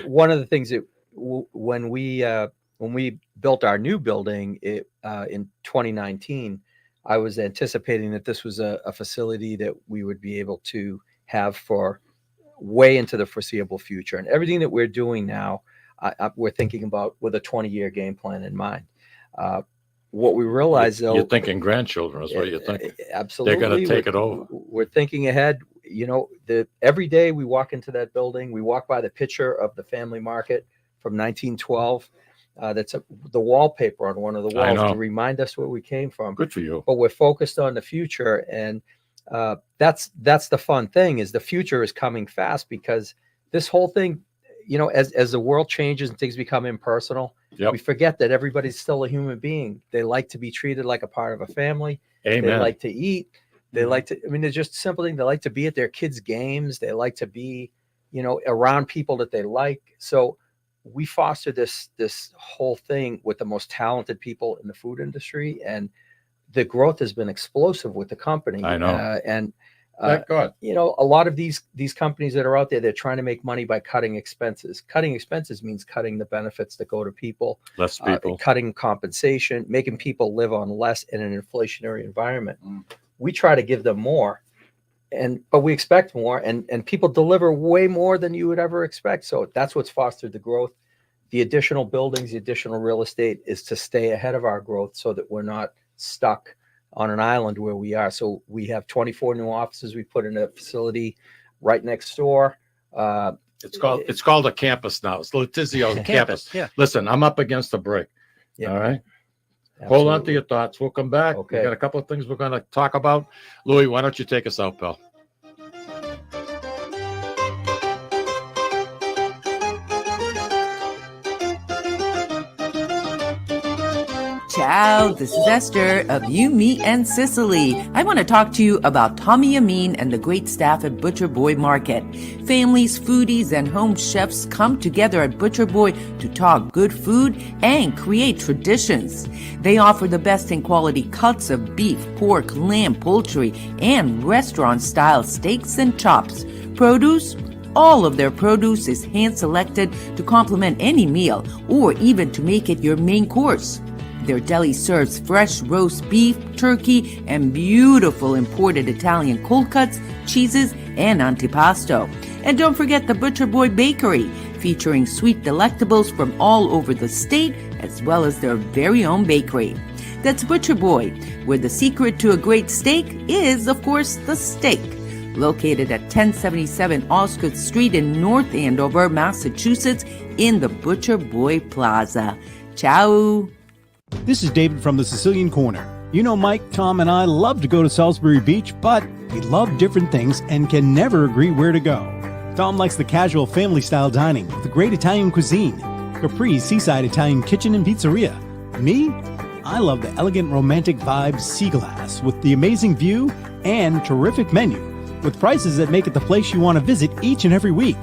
one of the things that when we built our new building in 2019, I was anticipating that this was a facility that we would be able to have for way into the foreseeable future. And everything that we're doing now, we're thinking about with a 20-year game plan in mind. What we realize, though, you're thinking grandchildren is what you're thinking. Absolutely, they're going to take it over. We're thinking ahead. Every day we walk into that building, we walk by the picture of the family market from 1912. That's the wallpaper on one of the walls to remind us where we came from. Good for you. But we're focused on the future, and that's the fun thing, is the future is coming fast, because this whole thing, as the world changes and things become impersonal, we forget that everybody's still a human being. They like to be treated like a part of a family. Amen. They like to eat. They like to, they're just simple things. They like to be at their kids' games. They like to be, around people that they like. So we foster this whole thing with the most talented people in the food industry, and the growth has been explosive with the company. I know. Thank God. A lot of these companies that are out there, they're trying to make money by cutting expenses. Cutting expenses means cutting the benefits that go to people, less people, cutting compensation, making people live on less in an inflationary environment. We try to give them more, but we expect more, and people deliver way more than you would ever expect. So that's what's fostered the growth. The additional buildings, the additional real estate is to stay ahead of our growth, so that we're not stuck on an island where we are. So we have 24 new offices. We put in a facility right next door. It's called a campus now. It's Letizio campus. Yeah. Listen, I'm up against the break. Yeah. All right. Absolutely. Hold on to your thoughts. We'll come back. Okay. We got a couple of things we're going to talk about. Louis, why don't you take us out, pal? Ciao, this is Esther of You, Me, and Sicily. I want to talk to you about Tommy Amin and the great staff at Butcher Boy Market. Families, foodies, and home chefs come together at Butcher Boy to talk good food and create traditions. They offer the best in quality cuts of beef, pork, lamb, poultry, and restaurant-style steaks and chops. Produce? All of their produce is hand-selected to complement any meal or even to make it your main course. Their deli serves fresh roast beef, turkey, and beautiful imported Italian cold cuts, cheeses, and antipasto. And don't forget the Butcher Boy Bakery, featuring sweet delectables from all over the state, as well as their very own bakery. That's Butcher Boy, where the secret to a great steak is, of course, the steak. Located at 1077 Osgood Street in North Andover, Massachusetts, in the Butcher Boy Plaza. Ciao! This is David from the Sicilian Corner. Mike, Tom, and I love to go to Salisbury Beach, but we love different things and can never agree where to go. Tom likes the casual family-style dining with the great Italian cuisine, Capri's seaside Italian kitchen and pizzeria. Me? I love the elegant romantic vibe Sea Glass with the amazing view and terrific menu, with prices that make it the place you want to visit each and every week.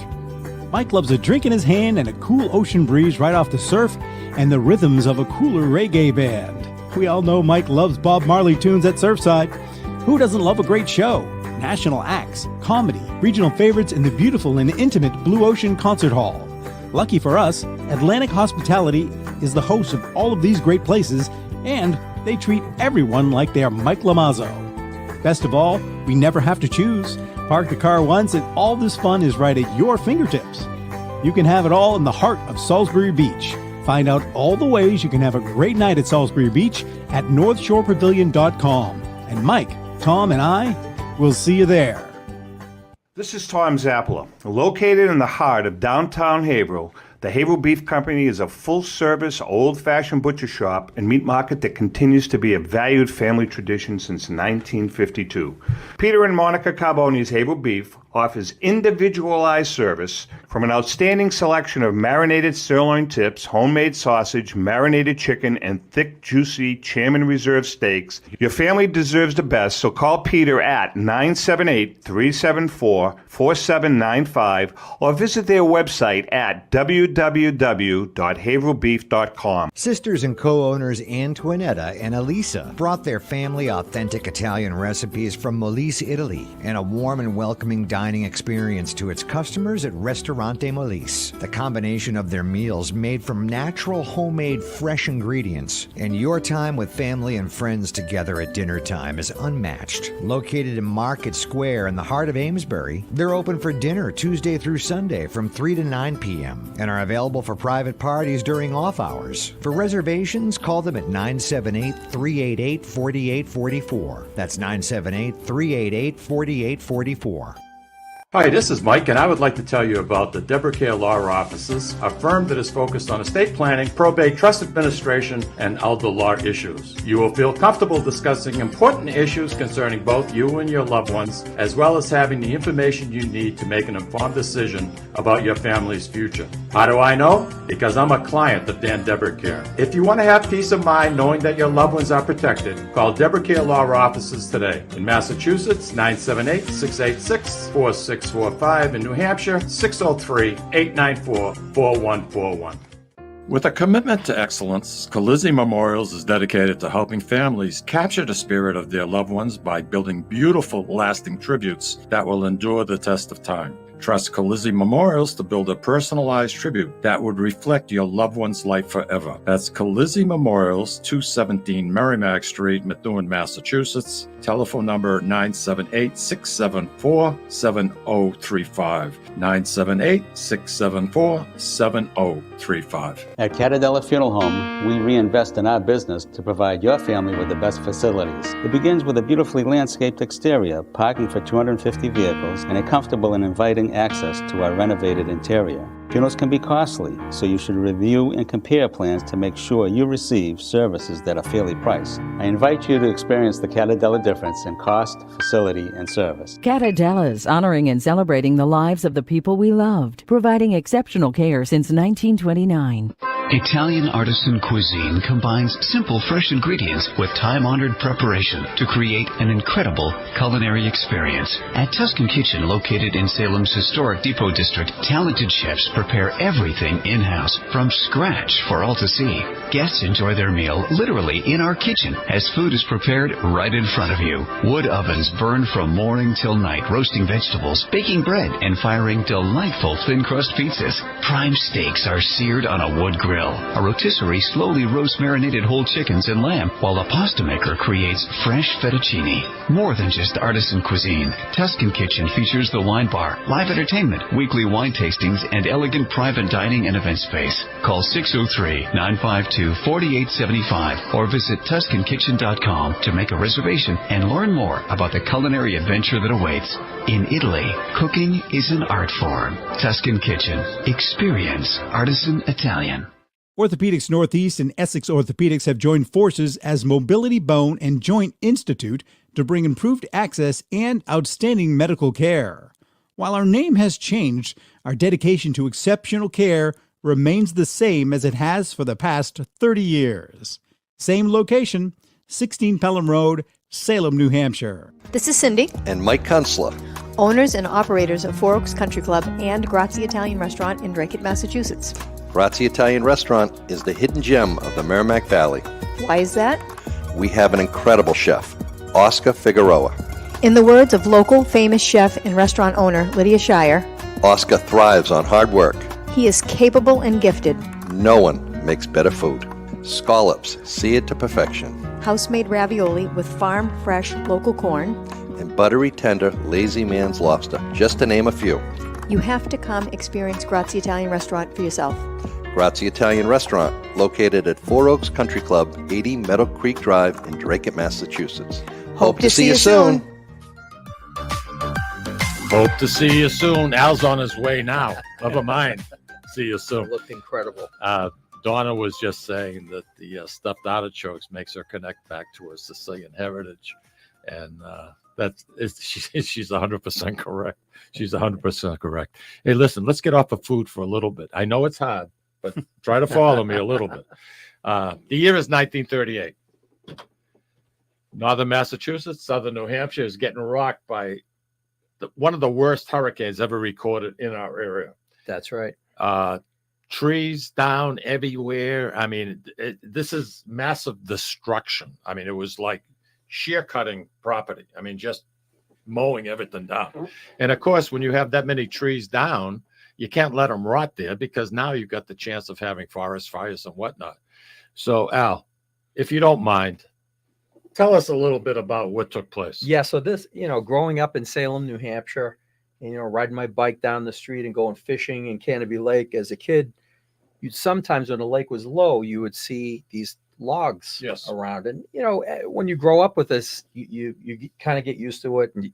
Mike loves a drink in his hand and a cool ocean breeze right off the surf and the rhythms of a cooler reggae band. We all know Mike loves Bob Marley tunes at Surfside. Who doesn't love a great show? National acts, comedy, regional favorites in the beautiful and intimate Blue Ocean Concert Hall. Lucky for us, Atlantic Hospitality is the host of all of these great places, and they treat everyone like they are Mike Lamazzo. Best of all, we never have to choose. Park the car once and all this fun is right at your fingertips. You can have it all in the heart of Salisbury Beach. Find out all the ways you can have a great night at Salisbury Beach at northshorepavilion.com. And Mike, Tom, and I will see you there. This is Tom Zappala. Located in the heart of downtown Haverhill, the Haverhill Beef Company is a full-service, old-fashioned butcher shop and meat market that continues to be a valued family tradition since 1952. Peter and Monica Carboni's Haverhill Beef offers individualized service from an outstanding selection of marinated sirloin tips, homemade sausage, marinated chicken, and thick, juicy Chairman Reserve steaks. Your family deserves the best, so call Peter at 978-374-4795 or visit their website at www.haverhillbeef.com. Sisters and co-owners Antoinetta and Elisa brought their family authentic Italian recipes from Molise, Italy, and a warm and welcoming dining dining experience to its customers at Ristorante Melisse. The combination of their meals made from natural, homemade, fresh ingredients and your time with family and friends together at dinner time is unmatched. Located in Market Square in the heart of Amesbury, they're open for dinner Tuesday through Sunday from 3 to 9 p.m. and are available for private parties during off hours. For reservations, call them at 978-388-4844. That's 978-388-4844. Hi, this is Mike, and I would like to tell you about the Deborah Care Law Offices, a firm that is focused on estate planning, probate, trust administration, and elder law issues. You will feel comfortable discussing important issues concerning both you and your loved ones, as well as having the information you need to make an informed decision about your family's future. How do I know? Because I'm a client of Dan Deborah Care. If you want to have peace of mind knowing that your loved ones are protected, call Deborah Care Law Offices today. In Massachusetts, 978-686-4645. In New Hampshire, 603-894-4141. With a commitment to excellence, Colizzi Memorials is dedicated to helping families capture the spirit of their loved ones by building beautiful, lasting tributes that will endure the test of time. Trust Colizzi Memorials to build a personalized tribute that would reflect your loved one's life forever. That's Colizzi Memorials, 217 Merrimack Street, Methuen, Massachusetts. Telephone number 978-674-7035. 978-674-7035. At Catadella Funeral Home, we reinvest in our business to provide your family with the best facilities. It begins with a beautifully landscaped exterior, parking for 250 vehicles, and a comfortable and inviting access to our renovated interior. Funerals can be costly, so you should review and compare plans to make sure you receive services that are fairly priced. I invite you to experience the Catadella difference in cost, facility, and service. Catadella's, honoring and celebrating the lives of the people we loved, providing exceptional care since 1929. Italian artisan cuisine combines simple, fresh ingredients with time-honored preparation to create an incredible culinary experience. At Tuscan Kitchen, located in Salem's historic Depot District, talented chefs prepare everything in-house from scratch for all to see. Guests enjoy their meal literally in our kitchen as food is prepared right in front of you. Wood ovens burn from morning till night, roasting vegetables, baking bread, and firing delightful thin-crust pizzas. Prime steaks are seared on a wood grill. A rotisserie slowly roasts marinated whole chickens and lamb, while a pasta maker creates fresh fettuccine. More than just artisan cuisine, Tuscan Kitchen features the wine bar, live entertainment, weekly wine tastings, and elegant private dining and event space. Call 603-952-4875 or visit TuscanKitchen.com to make a reservation and learn more about the culinary adventure that awaits. In Italy, cooking is an art form. Tuscan Kitchen. Experience artisan Italian. Orthopedics Northeast and Essex Orthopedics have joined forces as Mobility Bone and Joint Institute to bring improved access and outstanding medical care. While our name has changed, our dedication to exceptional care remains the same as it has for the past 30 years. Same location, 16 Pelham Road, Salem, New Hampshire. This is Cindy, And Mike Kunstler. owners and operators of Four Oaks Country Club and Grazie Italian Restaurant in Drake, Massachusetts. Grazie Italian Restaurant is the hidden gem of the Merrimack Valley. Why is that? We have an incredible chef, Oscar Figueroa. In the words of local famous chef and restaurant owner Lydia Shire, Oscar thrives on hard work. he is capable and gifted. No one makes better food. Scallops, seared to perfection. House-made ravioli with farm-fresh local corn. And buttery, tender, lazy man's lobster, just to name a few. You have to come experience Grazie Italian Restaurant for yourself. Grazie Italian Restaurant, located at Four Oaks Country Club, 80 Meadow Creek Drive in Drake, Massachusetts. Hope to see you soon. Hope to see you soon. Al's on his way now. Never mind. See you soon. Looked incredible. Donna was just saying that the stuffed artichokes makes her connect back to her Sicilian heritage. And she's 100% correct. She's 100% correct. Hey, listen, let's get off of food for a little bit. I know it's hard, but try to follow me a little bit. The year is 1938. Northern Massachusetts, southern New Hampshire is getting rocked by one of the worst hurricanes ever recorded in our area. That's right. Trees down everywhere. I mean, this is massive destruction. I mean, it was like sheer cutting property. I mean, just mowing everything down. And of course, when you have that many trees down, you can't let them rot there, because now you've got the chance of having forest fires and whatnot. So, Al, if you don't mind, tell us a little bit about what took place. Yeah. So this, growing up in Salem, New Hampshire, and, riding my bike down the street and going fishing in Canopy Lake as a kid, you'd sometimes, when the lake was low, you would see these logs around. And, when you grow up with this, you kind of get used to it, and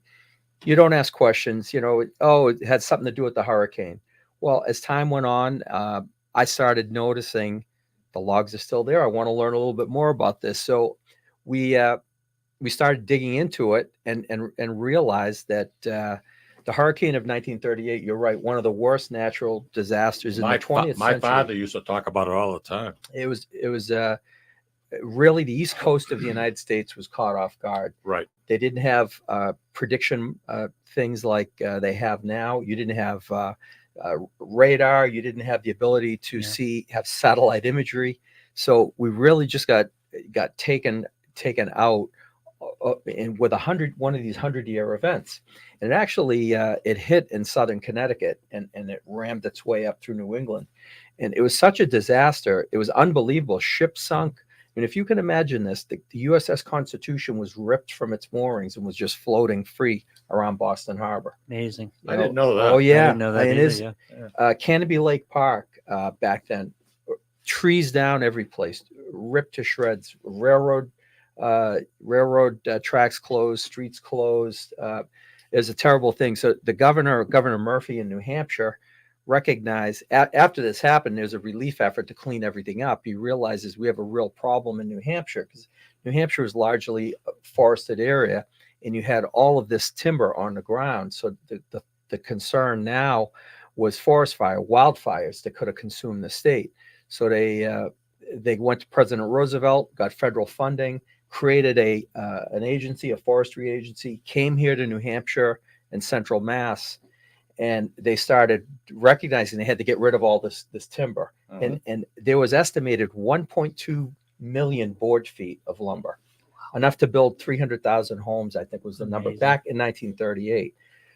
you don't ask questions, it had something to do with the hurricane. Well, as time went on, I started noticing the logs are still there. I want to learn a little bit more about this. So we started digging into it and realized that the hurricane of 1938, you're right, one of the worst natural disasters in the 20th century. My father used to talk about it all the time. It was really the East Coast of the United States was caught off guard. Right. They didn't have prediction things like they have now. You didn't have radar. You didn't have the ability to have satellite imagery. So we really just got taken out and with one of these 100-year events. And actually, it hit in southern Connecticut and it rammed its way up through New England. And it was such a disaster. It was unbelievable. Ships sunk. I mean, if you can imagine this, the USS Constitution was ripped from its moorings and was just floating free around Boston Harbor. Amazing. I didn't know that. Oh, yeah. I didn't know that either, Canopy Lake Park back then, trees down every place, ripped to shreds, railroad tracks closed, streets closed. It was a terrible thing. So the Governor Murphy in New Hampshire recognized after this happened, there's a relief effort to clean everything up. He realizes we have a real problem in New Hampshire, because New Hampshire is largely a forested area, and you had all of this timber on the ground. So the concern now was forest fire, wildfires that could have consumed the state. So they went to President Roosevelt, got federal funding, created an agency, a forestry agency, came here to New Hampshire and Central Mass, and they started recognizing they had to get rid of all this timber. And there was estimated 1.2 million board feet of lumber, enough to build 300,000 homes, I think was the number back in 1938.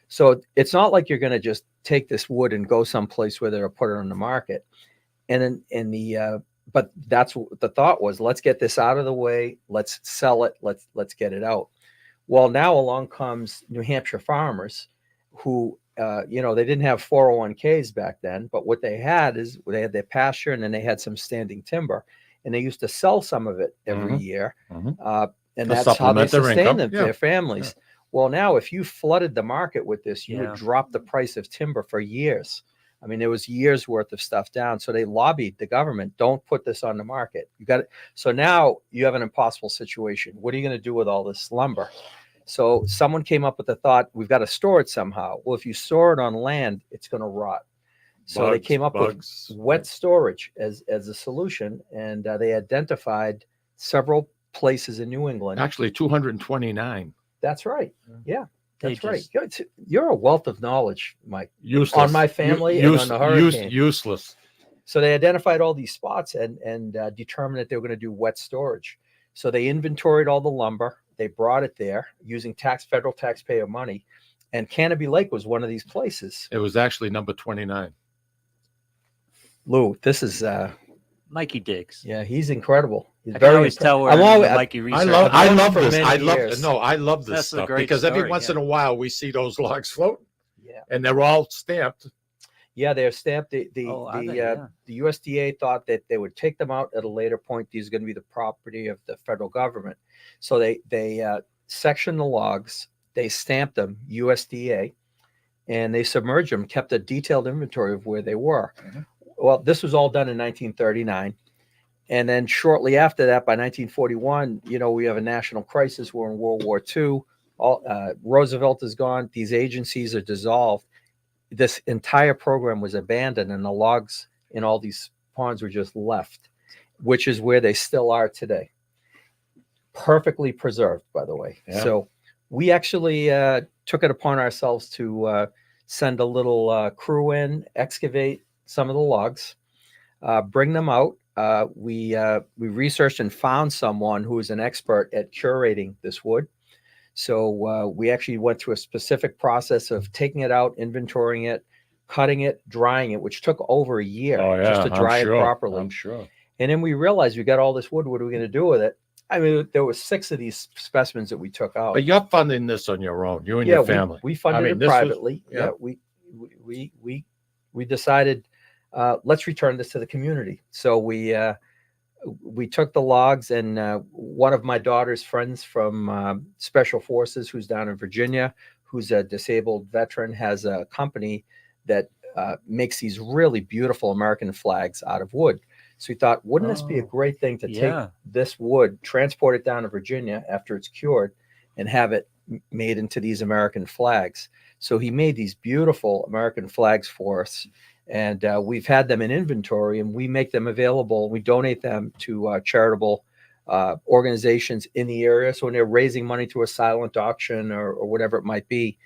So it's not like you're going to just take this wood and go someplace where they'll put it on the market. But that's what the thought was. Let's get this out of the way. Let's sell it. Let's get it out. Well, now along comes New Hampshire farmers who, they didn't have 401ks back then, but what they had is they had their pasture, and then they had some standing timber, and they used to sell some of it every year. And that's how they sustained their families. Yeah. Well, now if you flooded the market with this, you would drop the price of timber for years. I mean, there was years worth of stuff down. So they lobbied the government, don't put this on the market. You got it. So now you have an impossible situation. What are you going to do with all this lumber? So someone came up with the thought, we've got to store it somehow. Well, if you store it on land, it's going to rot. So they came up with wet storage as a solution. And they identified several places in New England. Actually, 229. That's right. Yeah. That's right. You're a wealth of knowledge, Mike. Useless. On my family and on the hurricane. Useless. So they identified all these spots and determined that they were going to do wet storage. So they inventoried all the lumber. They brought it there using federal taxpayer money. And Canopy Lake was one of these places. It was actually number 29. Lou, this is Mikey Diggs. Yeah, he's incredible. He's I can always tell where Mikey research. I love this. I love this stuff because every once in a while we see those logs floating. Yeah, and they're all stamped. Yeah, they're stamped. The USDA thought that they would take them out at a later point. These are going to be the property of the federal government. So they sectioned the logs, they stamped them USDA, and they submerged them, kept a detailed inventory of where they were. Well, this was all done in 1939. And then shortly after that, by 1941, we have a national crisis. We're in World War II. Roosevelt is gone. These agencies are dissolved. This entire program was abandoned, and the logs in all these ponds were just left, which is where they still are today. Perfectly preserved, by the way. Yeah. So we actually took it upon ourselves to send a little crew in, excavate some of the logs, bring them out. We researched and found someone who is an expert at curating this wood. So we actually went through a specific process of taking it out, inventorying it, cutting it, drying it, which took over a year just to dry it properly. I'm sure. And then we realized we got all this wood. What are we going to do with it? I mean, there were 6 of these specimens that we took out. But you're funding this on your own, you and your family. We funded it privately. We decided let's return this to the community. So we took the logs, and one of my daughter's friends from Special Forces, who's down in Virginia, who's a disabled veteran, has a company that makes these really beautiful American flags out of wood. So we thought, wouldn't this be a great thing to take this wood, transport it down to Virginia after it's cured, and have it made into these American flags? So he made these beautiful American flags for us, and we've had them in inventory, and we make them available. We donate them to charitable organizations in the area. So when they're raising money to a silent auction or whatever it might be,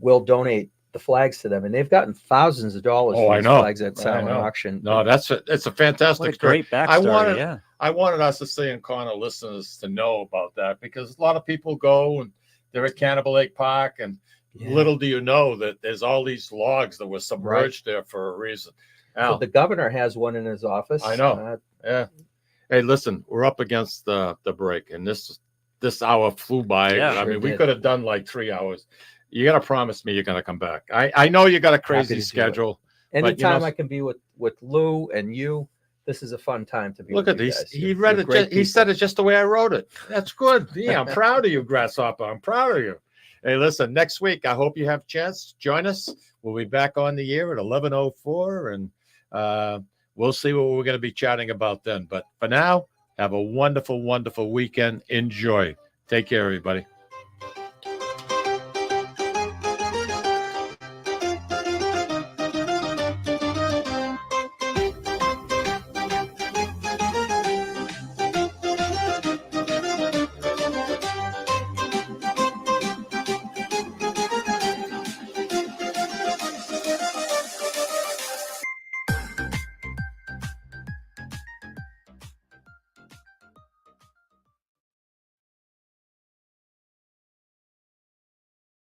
we'll donate the flags to them, and they've gotten thousands of dollars for these flags at silent auction. No, it's a fantastic What a great backstory. I wanted our Sicilian Corner listeners to know about that, because a lot of people go and they're at Cannibal Lake Park, and little do you know that there's all these logs that were submerged there for a reason. So the governor has one in his office. I know. Hey, listen, we're up against the break, and this hour flew by. I mean, we could have done like 3 hours. You got to promise me you're going to come back. I know you got a crazy schedule. Anytime I can be with Lou and you, this is a fun time to be. Look at these. He read it. He said it just the way I wrote it. That's good. Yeah, I'm proud of you, Grasshopper. I'm proud of you. Hey, listen, next week, I hope you have a chance to join us. We'll be back on the air at 11:04, and we'll see what we're going to be chatting about then. But for now, have a wonderful, wonderful weekend. Enjoy. Take care, everybody.